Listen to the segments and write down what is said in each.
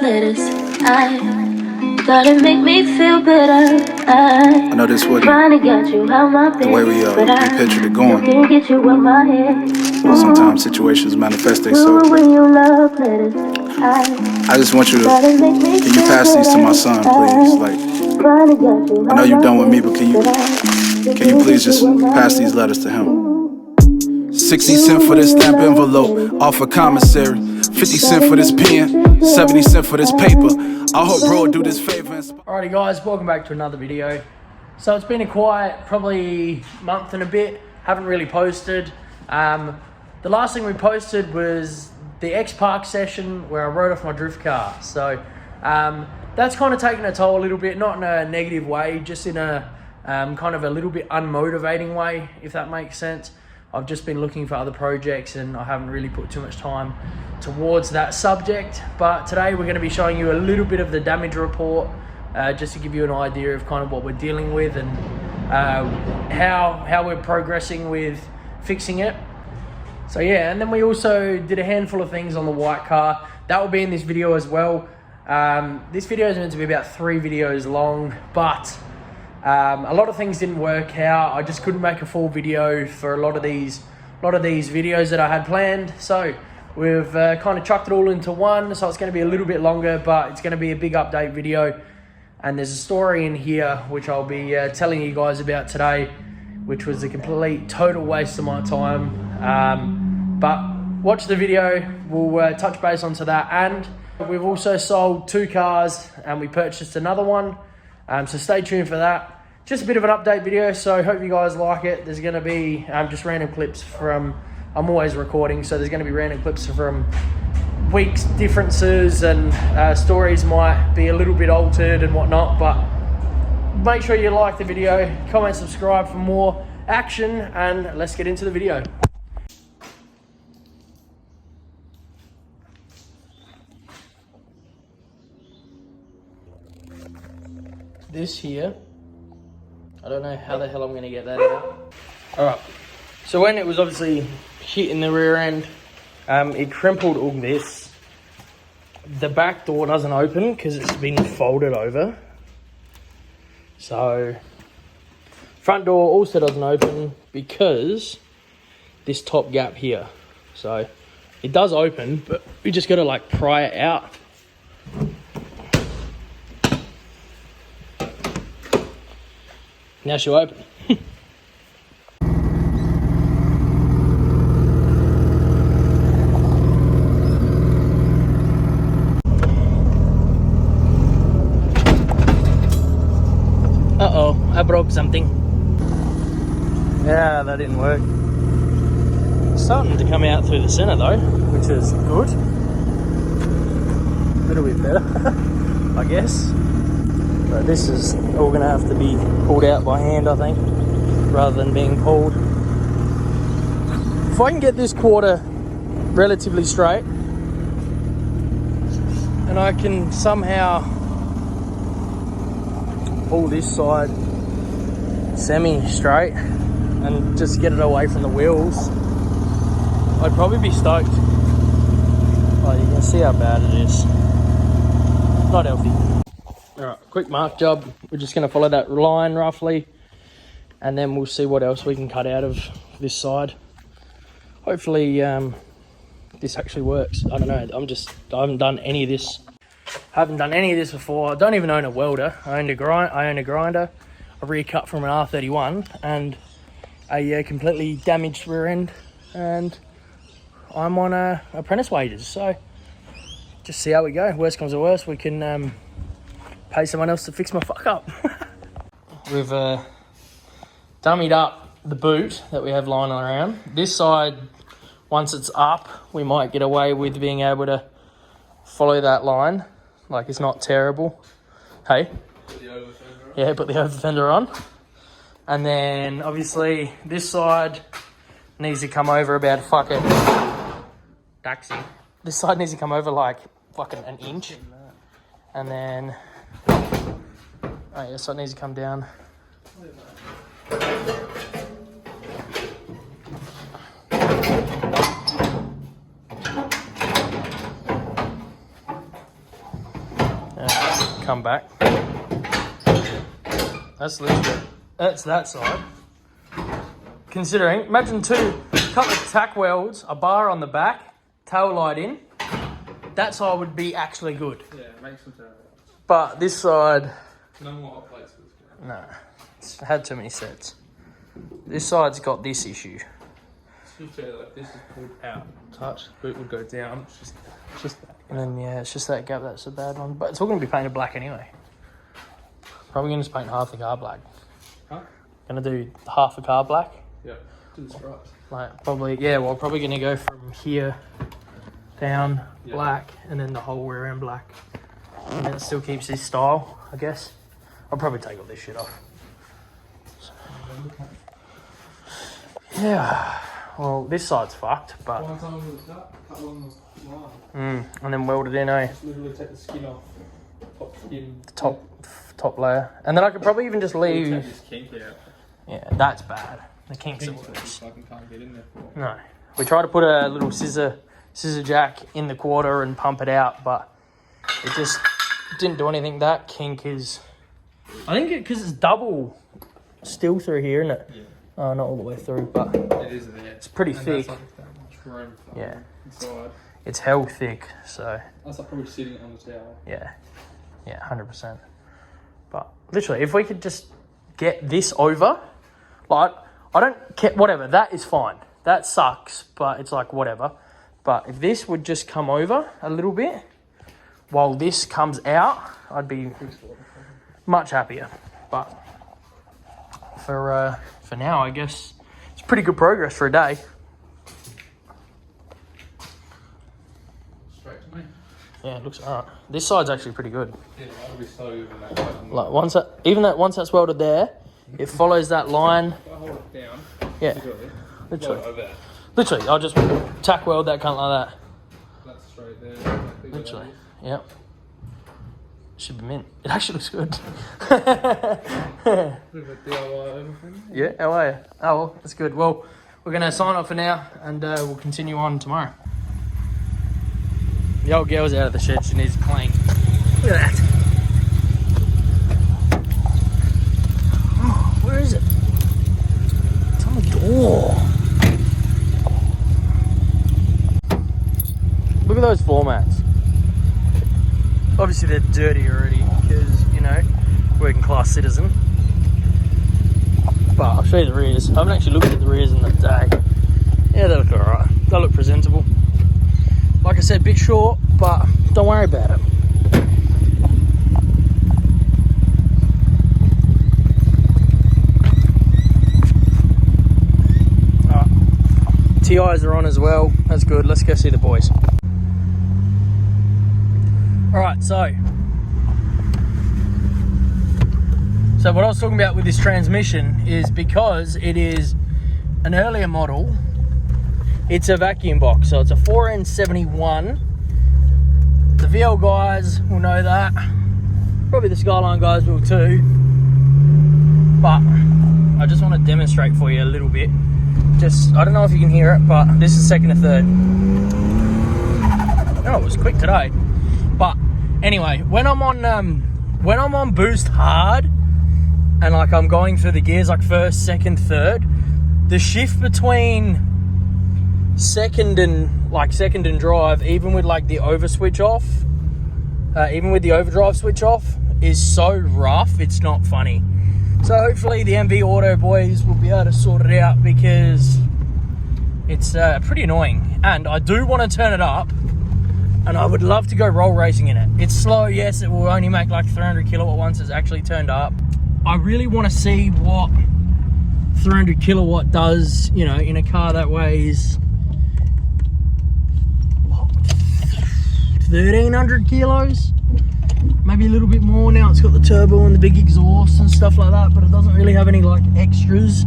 letters. I thought it'd make me feel better. I know this wasn't finally got you out my bed, the way we pictured it going. Can't get you out my head. Sometimes situations manifest themselves. When you love letters, I just want you to, can you pass these to my son, please? Like, I know you're done with me, but can you please just pass these letters to him? 60 cents for this stamp envelope, off a commissary. 50 cents for this pen, 70 cents for this paper. I hope bro do this favor. Alrighty guys, welcome back to another video. So it's been a quiet, probably month and a bit. Haven't really posted. The last thing we posted was the X Park session where I rode off my drift car. So that's kind of taken a toll a little bit, not in a negative way, just in a kind of a little bit unmotivating way, if that makes sense. I've just been looking for other projects and I haven't really put too much time towards that subject. But today we're going to be showing you a little bit of the damage report, just to give you an idea of kind of what we're dealing with and how we're progressing with fixing it. So yeah, and then we also did a handful of things on the white car. That will be in this video as well. This video is meant to be about 3 videos long, but a lot of things didn't work out. I just couldn't make a full video for a lot of these videos that I had planned. So we've kind of chucked it all into one. So it's going to be a little bit longer, but it's going to be a big update video. And there's a story in here which I'll be telling you guys about today, which was a complete total waste of my time. But watch the video. We'll touch base onto that. And we've also sold 2 cars and we purchased another one. So stay tuned for that. Just a bit of an update video, so hope you guys like it. There's going to be just random clips from, I'm always recording, so there's going to be random clips from weeks differences, and stories might be a little bit altered and whatnot, but make sure you like the video, comment, subscribe for more action, and let's get into the video. This here, I don't know how the hell I'm going to get that out. Alright, so when it was obviously hitting the rear end, it crumpled all this. The back door doesn't open because it's been folded over. So, front door also doesn't open because this top gap here. So, it does open, but we just got to like pry it out. Now she'll open. Uh-oh, I broke something. Yeah, that didn't work. It's starting to come out through the center though, which is good. A little bit better, I guess. But this is all going to have to be pulled out by hand, I think, rather than being pulled. If I can get this quarter relatively straight, and I can somehow pull this side semi-straight and just get it away from the wheels, I'd probably be stoked. Oh, you can see how bad it is. Not healthy. Alright, quick mark job. We're just going to follow that line roughly, and then we'll see what else we can cut out of this side. Hopefully this actually works. I don't know, I haven't done any of this. I haven't done any of this before. I don't even own a welder. I own a grinder, a rear cut from an R31, and a completely damaged rear end, and I'm on apprentice wages. So just see how we go. Worst comes to worst, we can pay someone else to fix my fuck up. We've dummied up the boot that we have lying around. This side, once it's up, we might get away with being able to follow that line. Like, it's not terrible. Hey? Put the over fender on. Yeah, put the over fender on. And then, obviously, this side needs to come over about fucking... Taxi. This side needs to come over like fucking an inch. And then... Oh yeah, so it needs to come down. come back. That's literally, that's that side. Considering, imagine couple of tack welds, a bar on the back, tail light in. That side would be actually good. Yeah, it makes some sense. But this side, No more hot plates. no, it's had too many sets. This side's got this issue. To be fair, like this is pulled out. Touch, boot would go down. It's just that. And then, yeah, it's just that gap that's a bad one. But it's all going to be painted black anyway. Probably going to just paint half the car black. Huh? Going to do half the car black. Yeah. To the stripes. Like, probably, yeah, well, probably going to go from here down black and then the whole rear end black. And then it still keeps this style, I guess. I'll probably take all this shit off. So, yeah. Well, this side's fucked, but... One time with the cut along the line. and then weld it in, eh? Just literally take the skin off. Top skin. The top layer. And then I could probably even just leave... Take this kink out. Yeah, that's bad. The kinks are Kinks that you worse. fucking can't get in there for. No. We tried to put a little scissor jack in the quarter and pump it out, but it just didn't do anything. That kink is... I think because it's double steel through here, isn't it? Yeah. Not all the way through, but It is there. it's pretty And thick. that's like that much room for Yeah. inside. It's hell thick, so That's like probably sitting on the towel. yeah, 100%. But literally, if we could just get this over, like, I don't care, whatever, that is fine. That sucks, but it's like, whatever. But if this would just come over a little bit, while this comes out, I'd be much happier. But for now, I guess it's pretty good progress for a day. Straight to me. Yeah, it looks alright. This side's actually pretty good. Yeah, that'll be so good in that fucking Like once that's welded there, it follows that line. If I hold it down, Yeah, literally. literally. Literally, I'll just tack weld that cunt like that. That's straight there. Literally, yep. Should be mint. It actually looks good. Bit of a DIY everything. Yeah, how are you? Oh, well, that's good. Well, we're going to sign off for now and we'll continue on tomorrow. The old girl's out of the shed. She needs to clean. Look at that. Oh, where is it? It's on the door. Look at those floor mats. Obviously they're dirty already because, you know, working class citizen. But I'll show you the rears. I haven't actually looked at the rears in the day. Yeah, they look alright. They look presentable. Like I said, a bit short, but don't worry about it. TIs are on as well. That's good. Let's go see the boys. Alright, so what I was talking about with this transmission is because it is an earlier model, it's a vacuum box. So it's a 4N71. The VL guys will know that. Probably the Skyline guys will too. But I just want to demonstrate for you a little bit. Just, I don't know if you can hear it, but this is second to third. Oh, it was quick today. But anyway, when I'm on boost hard and like I'm going through the gears like first, second, third, the shift between second and drive, even with like the over switch off, even with the overdrive switch off, is so rough, it's not funny. So hopefully the MV Auto boys will be able to sort it out because it's pretty annoying. And I do want to turn it up and I would love to go roll racing in it. It's slow, yes, it will only make like 300 kilowatt once it's actually turned up. I really want to see what 300 kilowatt does, you know, in a car that weighs 1,300 kilos. Maybe a little bit more now. It's got the turbo and the big exhaust and stuff like that, but it doesn't really have any like extras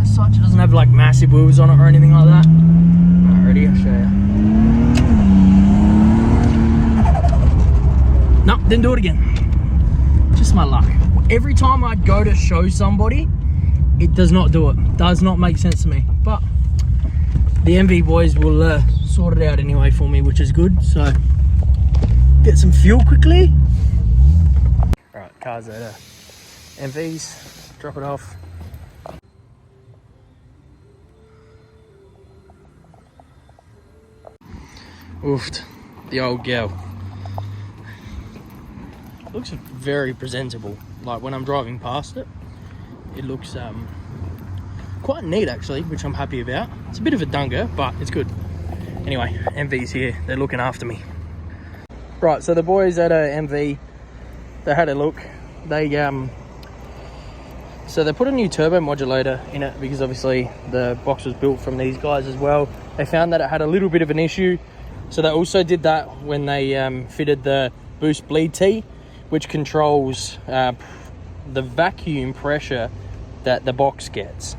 as such. It doesn't have like massive wheels on it or anything like that. Alrighty, I'll show you. Nope, didn't do it again. Just my luck. Every time I go to show somebody, it does not do it. Does not make sense to me. But the MV boys will sort it out anyway for me, which is good. So get some fuel quickly. cars that are MVs. Drop it off. Oofed, the old gal. Looks very presentable. Like when I'm driving past it, it looks quite neat actually, which I'm happy about. It's a bit of a dunker, but it's good. Anyway, MV's here. They're looking after me. Right, so the boys at MV, they had a look. They so they put a new turbo modulator in it because obviously the box was built from these guys as well. They found that it had a little bit of an issue. So they also did that when they fitted the boost bleed tee, which controls the vacuum pressure that the box gets,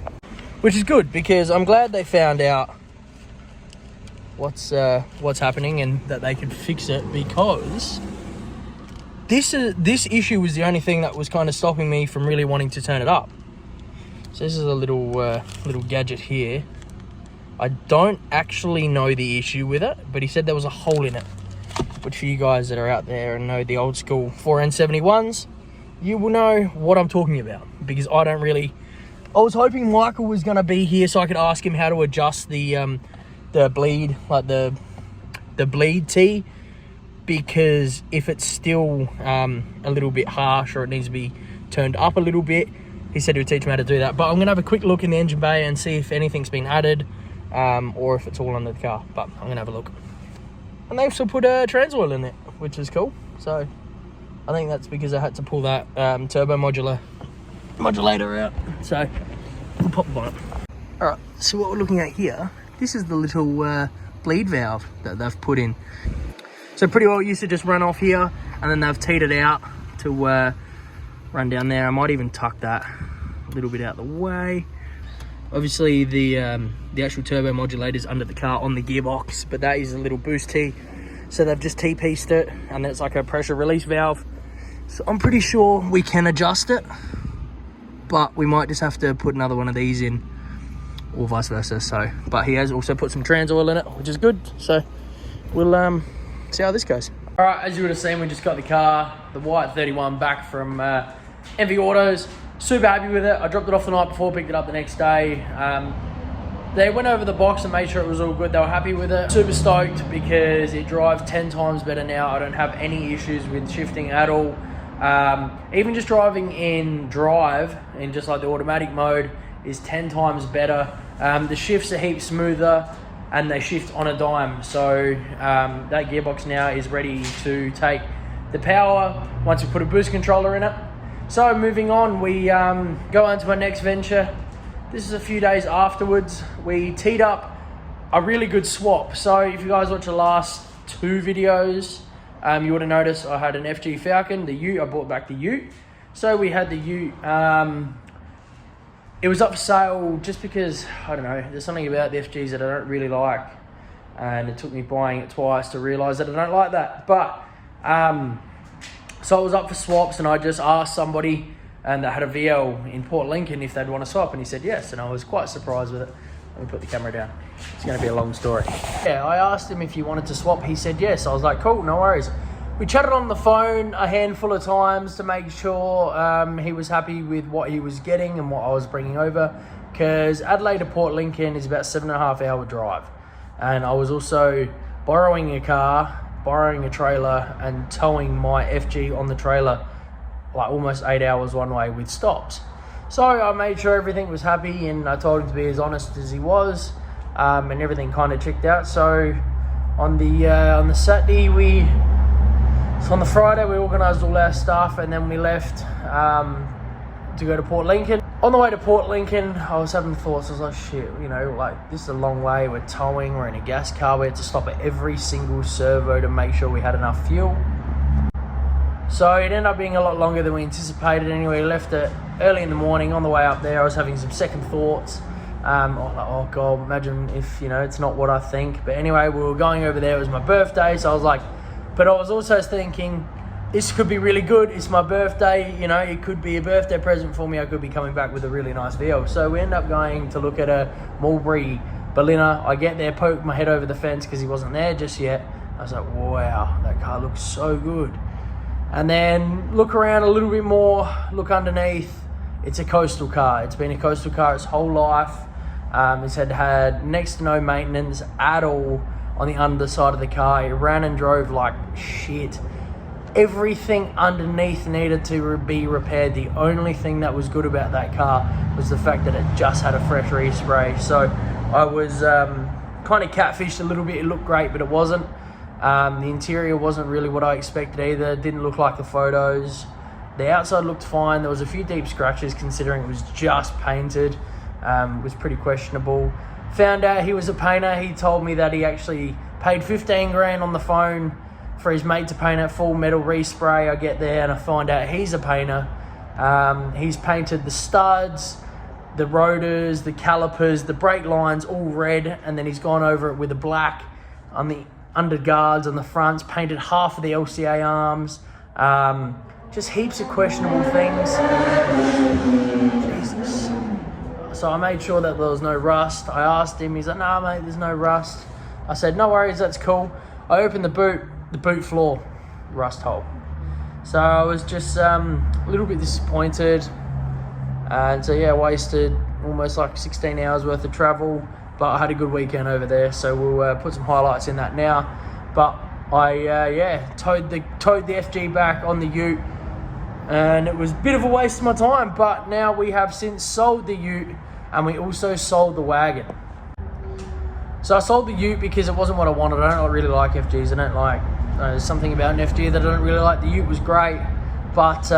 which is good because I'm glad they found out what's happening and that they could fix it, because this issue was the only thing that was kind of stopping me from really wanting to turn it up. So this is a little gadget here. I don't actually know the issue with it, but he said there was a hole in it, which for you guys that are out there and know the old school 4N71s, you will know what I'm talking about, because I don't really. I was hoping Michael was going to be here so I could ask him how to adjust the bleed, like the bleed tee, because if it's still a little bit harsh or it needs to be turned up a little bit, he said he would teach me how to do that. But I'm going to have a quick look in the engine bay and see if anything's been added, or if it's all under the car. But I'm going to have a look. And they also put a trans oil in it, which is cool. So I think that's because I had to pull that turbo modulator out. So we'll pop the bonnet. All right, so what we're looking at here, this is the little bleed valve that they've put in. So pretty well it used to just run off here, and then they've teed it out to run down there. I might even tuck that a little bit out the way. Obviously the actual turbo modulator is under the car on the gearbox, but that is a little boost tee. So they've just T-pieced it, and it's like a pressure release valve. So I'm pretty sure we can adjust it, but we might just have to put another one of these in, or vice versa. So, but he has also put some trans oil in it, which is good. So we'll see how this goes. All right, as you would have seen, we just got the car, the white 31, back from MV Autos. Super happy with it. I dropped it off the night before, picked it up the next day. They went over the box and made sure it was all good. They were happy with it. Super stoked because it drives 10 times better now. I don't have any issues with shifting at all. Even just driving in drive, in just like the automatic mode, is 10 times better. The shifts are heaps smoother, and they shift on a dime. So that gearbox now is ready to take the power once we put a boost controller in it. So moving on, we go on to our next venture. This is a few days afterwards. We teed up a really good swap. So if you guys watch the last two videos, you would have noticed I had an FG Falcon, the Ute. I brought back the Ute. So we had the Ute. It was up for sale just because, I don't know, there's something about the FGs that I don't really like. And it took me buying it twice to realise that I don't like that. But, so it was up for swaps, and I just asked somebody that had a VL in Port Lincoln if they'd want to swap, and he said yes, and I was quite surprised with it. Let me put the camera down. It's going to be a long story. Yeah, I asked him if he wanted to swap. He said yes. I was like, cool, no worries. We chatted on the phone a handful of times to make sure he was happy with what he was getting and what I was bringing over, because Adelaide to Port Lincoln is about 7.5 hour drive. And I was also borrowing a car, borrowing a trailer, and towing my FG on the trailer like almost 8 hours one way with stops. So I made sure everything was happy, and I told him to be as honest as he was, and everything kind of checked out. So on the Saturday, so on the Friday we organised all our stuff, and then we left to go to Port Lincoln. On the way to Port Lincoln, I was having thoughts. I was like, shit, you know, like this is a long way. We're towing, we're in a gas car. We had to stop at every single servo to make sure we had enough fuel. So it ended up being a lot longer than we anticipated. Anyway, we left it early in the morning. On the way up there, I was having some second thoughts. I was like, oh God, imagine if, you know, it's not what I think. But anyway, we were going over there. It was my birthday. So I was like, but I was also thinking, this could be really good. It's my birthday. You know, it could be a birthday present for me. I could be coming back with a really nice VL. So we end up going to look at a Mulberry Berliner. I get there, poke my head over the fence because he wasn't there just yet. I was like, wow, that car looks so good. And then look around a little bit more, look underneath. It's a coastal car. It's been a coastal car its whole life. It's had next to no maintenance at all on the underside of the car. It ran and drove like shit. Everything underneath needed to be repaired. The only thing that was good about that car was the fact that it just had a fresh respray. So I was kind of catfished a little bit. It looked great, but it wasn't. The interior wasn't really what I expected either. It didn't look like the photos. The outside looked fine. There was a few deep scratches considering it was just painted. It was pretty questionable. Found out he was a painter. He told me that he actually paid 15 grand on the phone for his mate to paint it full metal respray. I get there and I find out he's a painter. He's painted the studs, the rotors, the calipers, the brake lines all red, and then he's gone over it with a black on the underguards on the fronts, painted half of the LCA arms. Just heaps of questionable things. Jesus. So I made sure that there was no rust. I asked him, he's like, "Nah, mate, there's no rust." I said, "No worries, that's cool." I opened the boot floor, rust hole. So I was just a little bit disappointed. And so yeah, wasted almost like 16 hours worth of travel, but I had a good weekend over there. So we'll put some highlights in that now. But I towed the FG back on the ute, and it was a bit of a waste of my time. But now we have since sold the ute, and we also sold the wagon. So I sold the ute because it wasn't what I wanted. I don't really like FGs. I don't like, there's something about an FG that I don't really like. The ute was great, but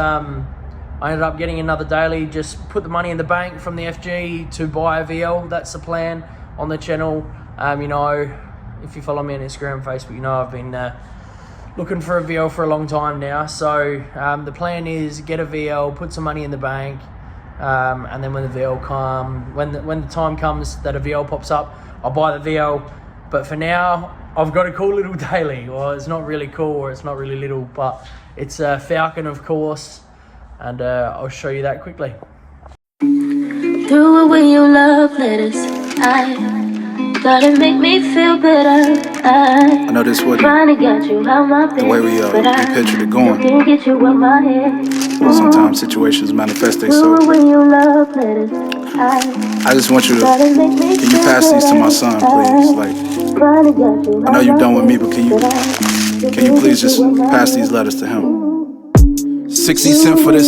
I ended up getting another daily, just put the money in the bank from the FG to buy a VL. That's the plan on the channel. You know, if you follow me on Instagram, Facebook, you know I've been looking for a VL for a long time now. So the plan is get a VL, put some money in the bank, and then when the VL when the time comes that a VL pops up, I'll buy the VL. But for now, I've got a cool little daily. Well, it's not really cool, or it's not really little, but it's a Falcon, of course, and I'll show you that quickly. Threw away your love letters. I thought it make me feel better. I know this wasn't Finally got you out my bed, the way we pictured it going. Can't get you in my head. Sometimes situations manifest Threw themselves. away your love letters. I just want you to, Thought it make me can you feel pass these to better. my son, please? Like, Finally got you I know out you're my done with me, bed, but can you please just pass these letters to him? 60 cents for this.